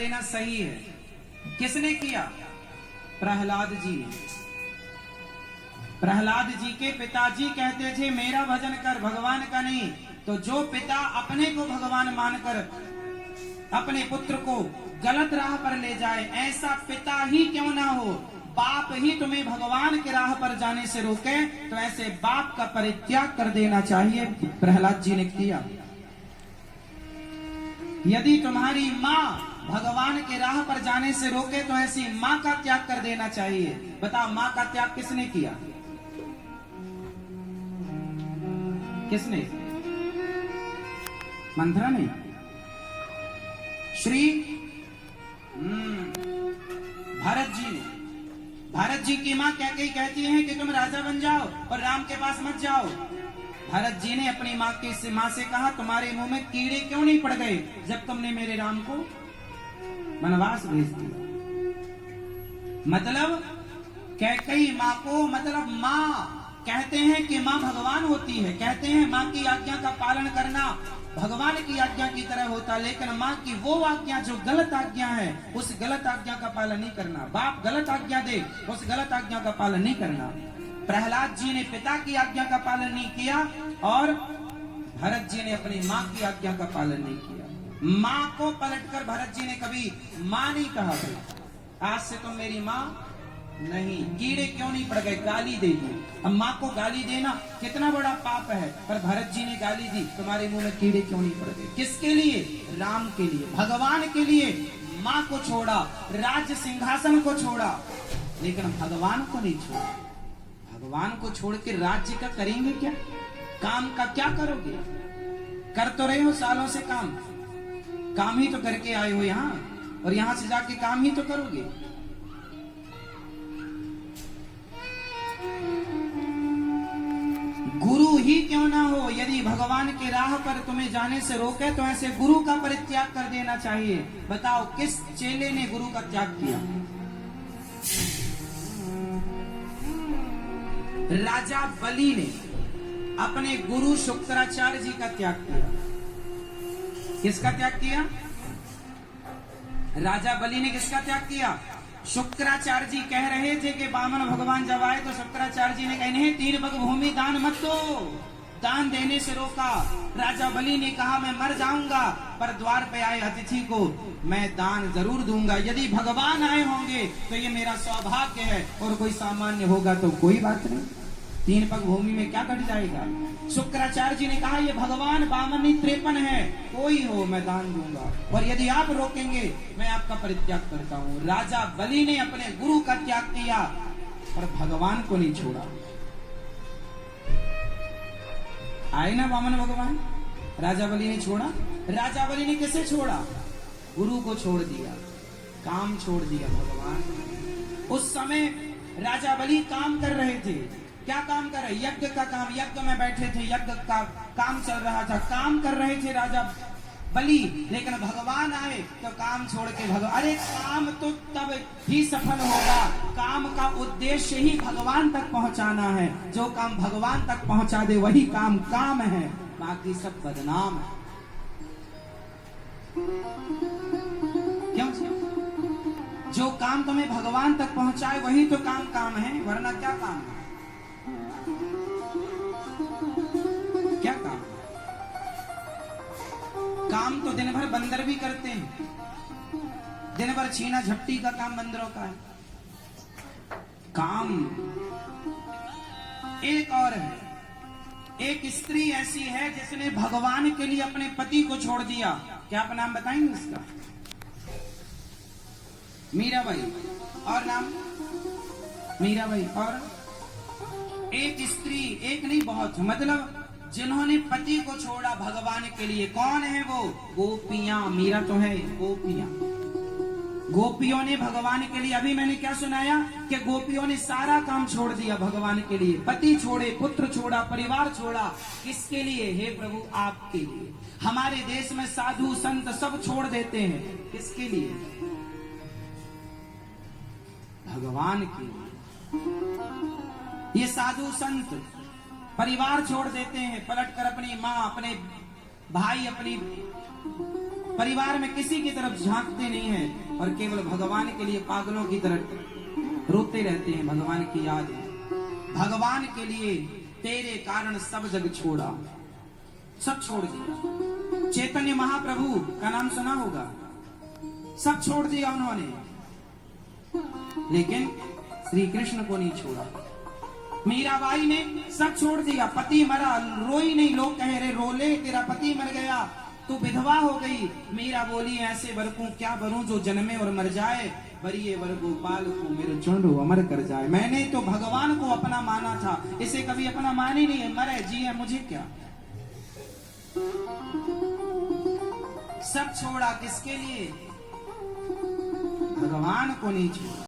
देना सही है। किसने किया? प्रहलाद जी ने। प्रहलाद जी के पिताजी कहते थे मेरा भजन कर, भगवान का नहीं। तो जो पिता अपने को भगवान मानकर अपने पुत्र को गलत राह पर ले जाए, ऐसा पिता ही क्यों ना हो, बाप ही तुम्हें भगवान के राह पर जाने से रोके, तो ऐसे बाप का परित्याग कर देना चाहिए। प्रहलाद जी ने किया। यदि तुम्हारी माँ भगवान के राह पर जाने से रोके तो ऐसी माँ का त्याग कर देना चाहिए। बताओ माँ का त्याग किसने किया? किसने? मंथरा ने। श्री भरत जी ने। भरत जी की माँ क्या कहती है कि तुम राजा बन जाओ और राम के पास मत जाओ। भरत जी ने अपनी माँ से कहा तुम्हारे मुंह में कीड़े क्यों नहीं पड़ गए जब तुमने मेरे राम को वनवास भेज दिया। मतलब कैकेयी माँ को, मतलब माँ कहते हैं कि माँ भगवान होती है, कहते हैं माँ की आज्ञा का पालन करना भगवान की आज्ञा की तरह होता, लेकिन माँ की वो आज्ञा जो गलत आज्ञा है उस गलत आज्ञा का पालन नहीं करना। बाप गलत आज्ञा दे उस गलत आज्ञा का पालन नहीं करना। प्रहलाद जी ने पिता की आज्ञा का पालन नहीं किया और भरत जी ने अपनी माँ की आज्ञा का पालन नहीं किया। माँ को पलटकर भरत जी ने कभी माँ नहीं कहा, आज से तुम मेरी माँ नहीं। कीड़े क्यों नहीं पड़ गए? गाली दे दी। अब माँ को गाली देना कितना बड़ा पाप है, पर भरत जी ने गाली दी तुम्हारे मुंह में कीड़े क्यों नहीं पड़ गए। किसके लिए? राम के लिए, भगवान के लिए। माँ को छोड़ा, राज्य सिंहासन को छोड़ा, लेकिन भगवान को नहीं छोड़ा। भगवान को छोड़ के राज्य का करेंगे क्या? काम का क्या करोगे? कर तो रहे हो सालों से काम ही तो करके आए हो यहाँ, और यहाँ से जाके काम ही तो करोगे। गुरु ही क्यों ना हो, यदि भगवान के राह पर तुम्हें जाने से रोके तो ऐसे गुरु का परित्याग कर देना चाहिए। बताओ किस चेले ने गुरु का त्याग किया? राजा बलि ने अपने गुरु शुक्राचार्य जी का त्याग किया। किसका त्याग किया? राजा बलि ने किसका त्याग किया? शुक्राचार्य जी कह रहे थे कि वामन भगवान जब आए तो शुक्राचार्य जी ने कहा इन्हें 3 पग भूमि दान मत दो, दान देने से रोका। राजा बलि ने कहा मैं मर जाऊंगा पर द्वार पे आए अतिथि को मैं दान जरूर दूंगा। यदि भगवान आए होंगे तो ये मेरा सौभाग्य है, और कोई सामान्य होगा तो कोई बात नहीं, 3 पग भूमि में क्या कट जाएगा। शुक्राचार्य जी ने कहा ये भगवान वामन 53 है, कोई हो मैं दान दूंगा, और यदि आप रोकेंगे मैं आपका परित्याग करता हूँ। राजा बलि ने अपने गुरु का त्याग किया पर भगवान को नहीं छोड़ा। आए ना वामन भगवान, राजा बलि ने छोड़ा। राजा बलि ने किसे छोड़ा? गुरु को छोड़ दिया, काम छोड़ दिया भगवान। उस समय राजा बलि काम कर रहे थे। क्या काम कर रहे? यज्ञ का काम। यज्ञ में बैठे थे, यज्ञ का काम चल रहा था, काम कर रहे थे राजा बलि। लेकिन भगवान आए तो काम छोड़ के अरे काम तो तब ही सफल होगा, काम का उद्देश्य ही भगवान तक पहुंचाना है। जो काम भगवान तक पहुंचा दे वही काम है, बाकी सब बदनाम है। क्यों? जो काम तुम्हें भगवान तक पहुंचाए वही तो काम है, वरना क्या काम है? क्या काम तो दिन भर बंदर भी करते हैं, दिन भर छीना झपटी का काम बंदरों का है। काम एक और है। एक स्त्री ऐसी है जिसने भगवान के लिए अपने पति को छोड़ दिया। क्या आप नाम बताएंगे उसका? मीराबाई। और नाम? मीराबाई। और एक स्त्री, एक नहीं बहुत, मतलब जिन्होंने पति को छोड़ा भगवान के लिए। कौन है वो? गोपियां। मीरा तो है, गोपियां। गोपियों ने भगवान के लिए, अभी मैंने क्या सुनाया कि गोपियों ने सारा काम छोड़ दिया भगवान के लिए। पति छोड़े, पुत्र छोड़ा, परिवार छोड़ा। किसके लिए? हे प्रभु आपके लिए। हमारे देश में साधु संत सब छोड़ देते हैं, किसके लिए? भगवान के लिए। ये साधु संत परिवार छोड़ देते हैं, पलटकर अपनी माँ, अपने भाई, अपनी परिवार में किसी की तरफ झांकते नहीं है और केवल भगवान के लिए पागलों की तरफ रोते रहते हैं। भगवान की याद है, भगवान के लिए तेरे कारण सब जग छोड़ा, सब छोड़ दिया। चैतन्य महाप्रभु का नाम सुना होगा, सब छोड़ दिया उन्होंने, लेकिन श्री कृष्ण को नहीं छोड़ा। मीराबाई ने सब छोड़ दिया, पति मरा, रोई नहीं, लोग कह रहे रोले तेरा पति मर गया, तू विधवा हो गई। मीरा बोली ऐसे वर को क्या वरूं जो जन्मे और मर जाए, वरिये वर गोपाल को मेरे चुंडो अमर कर जाए। मैंने तो भगवान को अपना माना था, इसे कभी अपना मानी नहीं है, मरे जिए मुझे क्या। सब छोड़ा किसके लिए? भगवान को नहीं छोड़ा।